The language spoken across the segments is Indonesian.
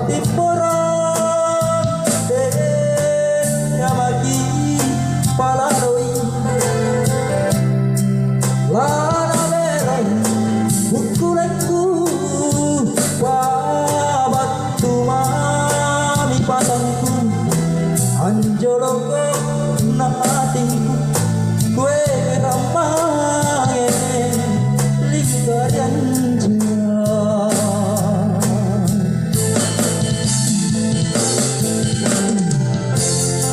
mati porong yamagi palaroi lana merah ukuranku wabatu mami pasangku anjoloko natingku kue ramai lingkaran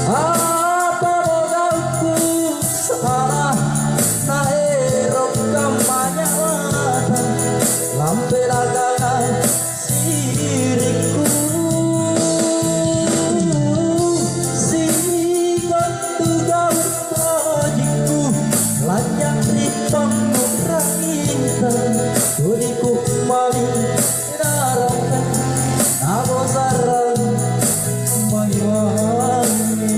apa modalku salah naero kamanya lampe laganan siriku sikot tugau pajiku lanjak ripang mutraintan duriku mali narakan nabo sarang maywangi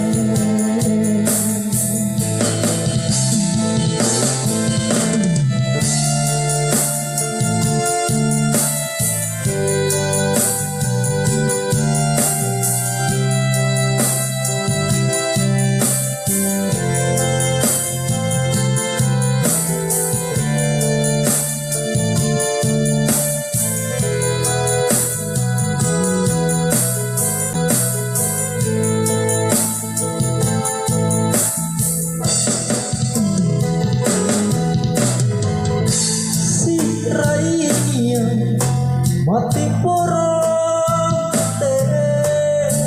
mati porong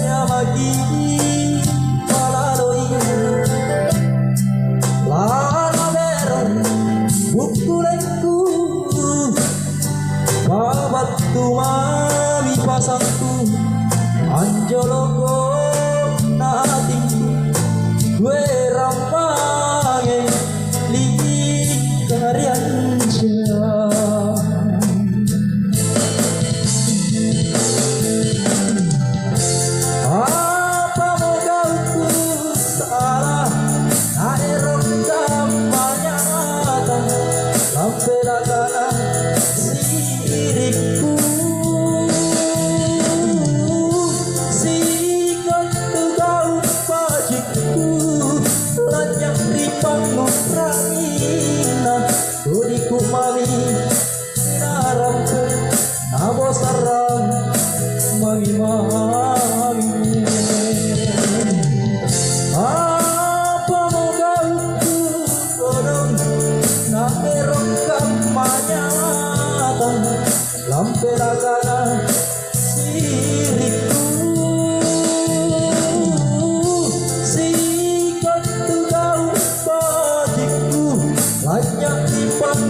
yamagi palaroi lana merah ukuranku babatu mami pasangku anjoloko natingku gue ramai lingkaran apa modalku salah naero kamanya lampe laganan siriku sikot tugau pajiku lanjak ripang mutraina duriku mami naramku nabo sarang magi-magi apa modalku kodong naerong kamanya lampe laganan siriku sikot tugau pajiku lanjak ripang